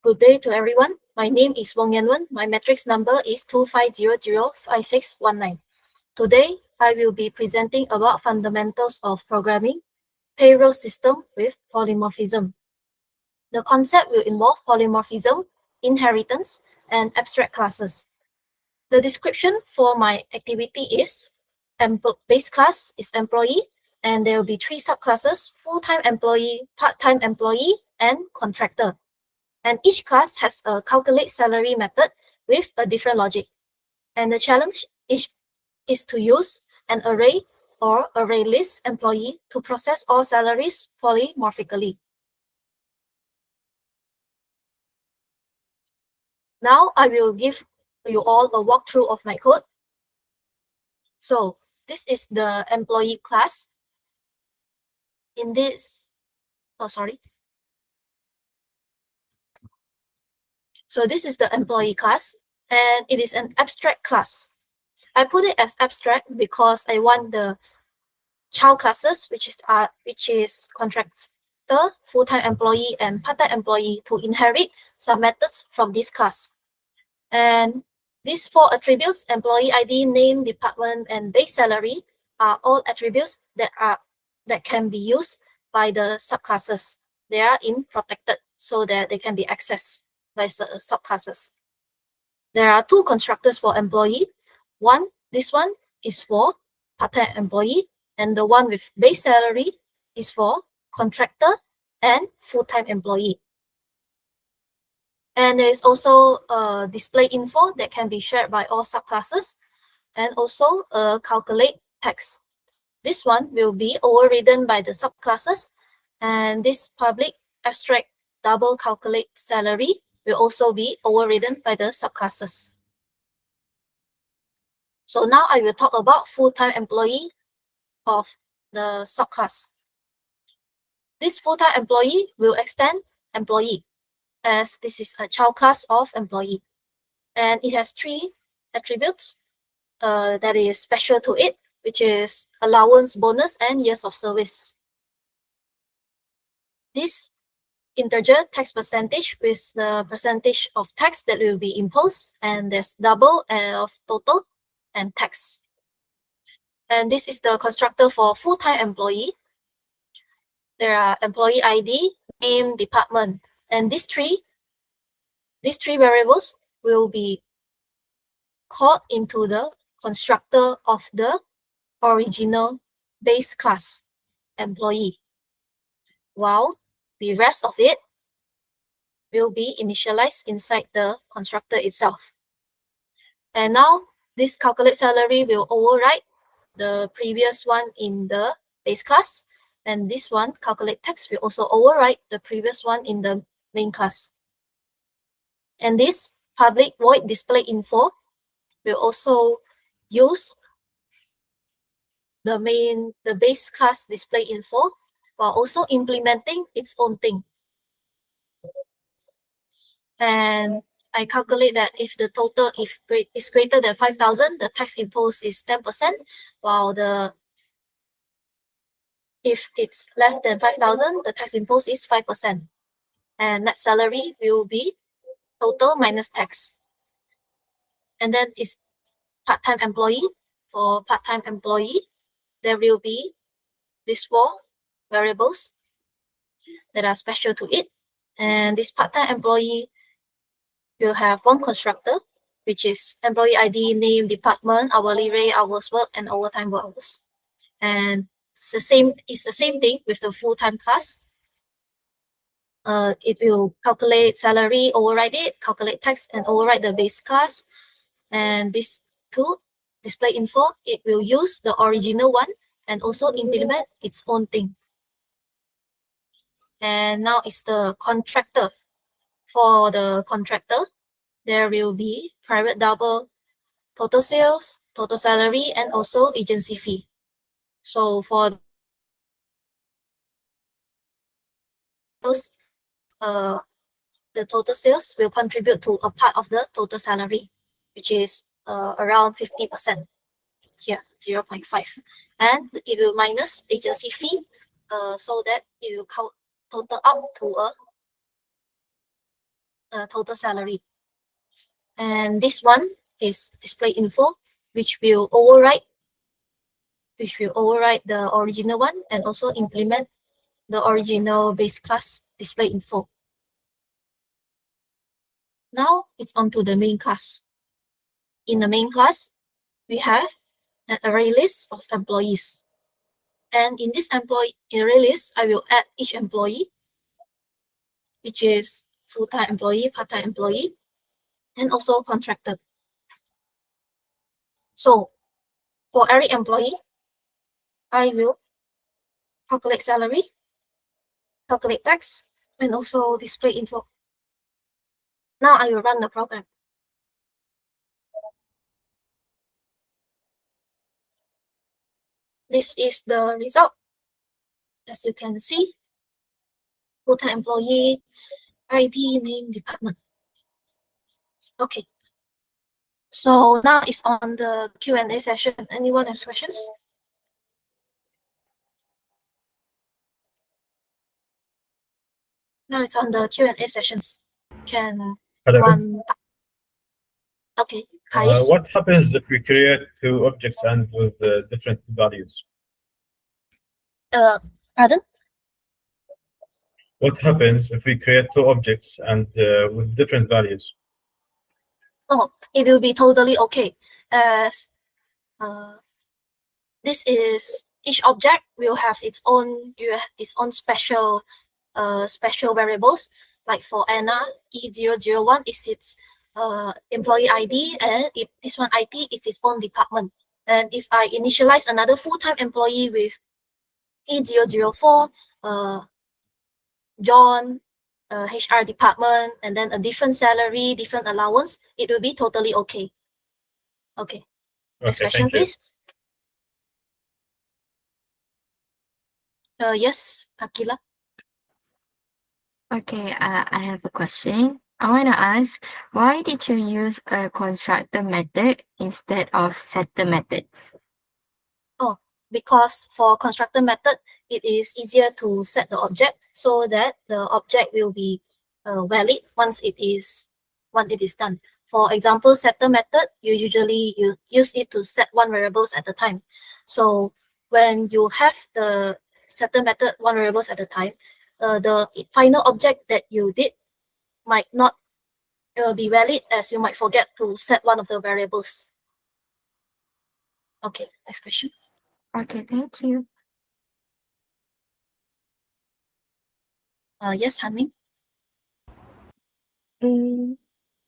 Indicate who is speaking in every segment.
Speaker 1: Good day to everyone. My name is Wong Yan-wen. My matrix number is 25005619. Today, I will be presenting about fundamentals of programming, payroll system with polymorphism. The concept will involve polymorphism, inheritance, and abstract classes. The description for my activity is base class is employee, and there will be 3 subclasses: full-time employee, part-time employee, and contractor. And each class has a calculate salary method with a different logic. And the challenge is to use an array or array list employee to process all salaries polymorphically. Now I will give you all a walkthrough of my code. So this is the employee class. In this, So this is the employee class, and it is an abstract class. I put it as abstract because I want the child classes, which is contractor, full-time employee, and part-time employee, to inherit some methods from this class. And these 4 attributes, employee ID, name, department, and base salary, are all attributes that can be used by the subclasses. They are in protected so that they can be accessed by subclasses. There are 2 constructors for employee. This one is for part-time employee, and the one with base salary is for contractor and full-time employee. And there is also a display info that can be shared by all subclasses, and also a calculate text. This one will be overridden by the subclasses, and this public abstract double calculate salary will also be overridden by the subclasses. So now I will talk about full-time employee of the subclass. This full-time employee will extend employee, as this is a child class of employee. And it has 3 attributes that is special to it, which is allowance, bonus, and years of service. This integer tax percentage with the percentage of tax that will be imposed, and there's double of total and tax. And this is the constructor for full-time employee. There are employee ID, name, department, and these three variables will be called into the constructor of the original base class employee, while the rest of it will be initialized inside the constructor itself. And now this calculate salary will override the previous one in the base class, and this one calculate text will also override the previous one in the main class. And this public void display info will also use the base class display info while also implementing its own thing. And I calculate that if the total is greater than 5,000, the tax imposed is 10%, while if it's less than 5,000, the tax imposed is 5%. And net salary will be total minus tax. And then it's part-time employee. For part-time employee, there will be these 4 variables that are special to it. And this part-time employee will have 1 constructor, which is employee ID, name, department, hourly rate, hours worked, and overtime hours. And it's the same thing with the full-time class. It will calculate salary, override it, calculate tax, and override the base class. And these 2 display info, it will use the original one and also implement its own thing. And now it's the contractor. For the contractor, there will be private double, total sales, total salary, and also agency fee. So for those, the total sales will contribute to a part of the total salary, which is around 50%. Here, 0.5. And it will minus agency fee so that it will total out to a total salary. And this one is display info, which will override the original one and also implement the original base class display info. Now it's on to the main class. In the main class, we have an array list of employees. And in this employee array list, I will add each employee, which is full-time employee, part-time employee, and also contractor. So for every employee, I will calculate salary, calculate tax, and also display info. Now I will run the program. This is the result. As you can see, full-time employee, ID, name, department. Okay. So now it's on the Q&A session. Anyone has questions? Now it's on the Q&A sessions. Can one... Okay, Kais.
Speaker 2: What happens if we create two objects and with different values?
Speaker 1: Pardon?
Speaker 2: What happens if we create two objects and with different values?
Speaker 1: Oh, it will be totally okay, as this is each object will have its own special variables. Like for Anna, E001 is its employee ID, and this one ID is its own department. And if I initialize another full-time employee with E004, John, HR department, and then a different salary, different allowance, it will be totally okay. Okay. Next question, please. Yes, Akila.
Speaker 3: Okay, I have a question. I want to ask, why did you use a constructor method instead of setter methods?
Speaker 1: Oh, because for constructor method, it is easier to set the object so that the object will be valid once it is done. For example, setter method, you usually use it to set one variables at a time. So when you have the setter method one variables at a time, the final object that you did might not be valid, as you might forget to set one of the variables. Okay, next question.
Speaker 3: Okay, thank you.
Speaker 1: Yes, Hanming.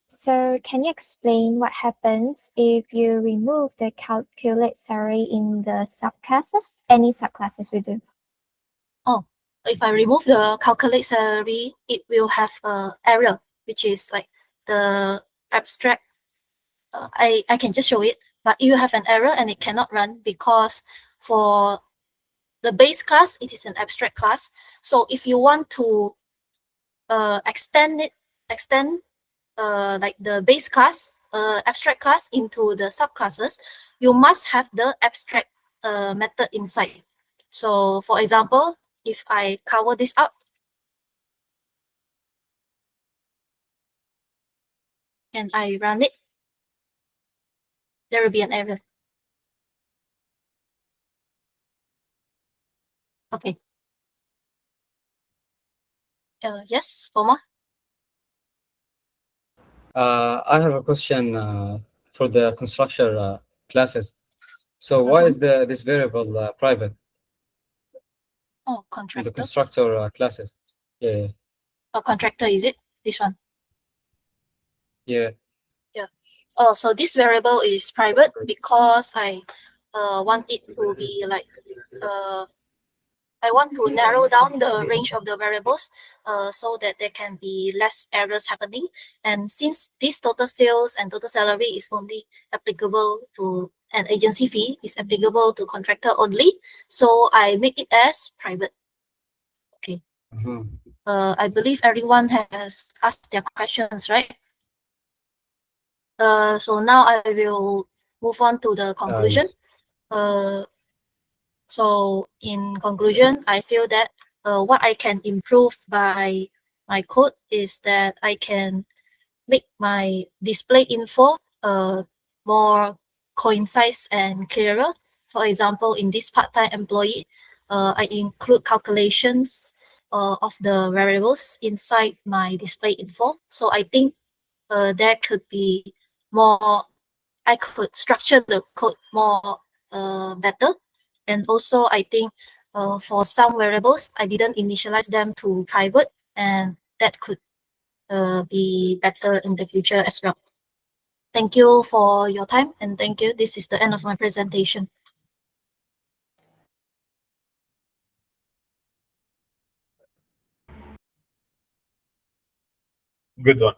Speaker 4: So can you explain what happens if you remove the calculate salary in the subclasses? Any subclasses we do?
Speaker 1: Oh, if I remove the calculate salary, it will have an error, which is like the abstract. I can just show it, but you have an error and it cannot run because for the base class, it is an abstract class. So if you want to extend like the base class, abstract class into the subclasses, you must have the abstract method inside. So for example, if I cover this up and I run it, there will be an error. Okay. Yes, Omar?
Speaker 5: I have a question for the constructor classes. So why is this variable private?
Speaker 1: Oh,
Speaker 5: In
Speaker 1: contractor.
Speaker 5: the constructor classes. Yeah.
Speaker 1: Oh, contractor, is it? This one?
Speaker 5: Yeah.
Speaker 1: Yeah. Oh, so this variable is private because I want it to be like I want to narrow down the range of the variables so that there can be less errors happening. And since this total sales and total salary is only applicable to an agency fee, is applicable to contractor only, so I make it as private. Okay. I believe everyone has asked their questions, right? So now I will move on to the conclusion.
Speaker 5: Yes.
Speaker 1: So in conclusion, I feel that what I can improve by my code is that I can make my display info more concise and clearer. For example, in this part-time employee, I include calculations of the variables inside my display info. So I think there could be more, I could structure the code more better. And also, I think for some variables, I didn't initialize them to private, and that could be better in the future as well. Thank you for your time, and thank you. This is the end of my presentation.
Speaker 2: Good one.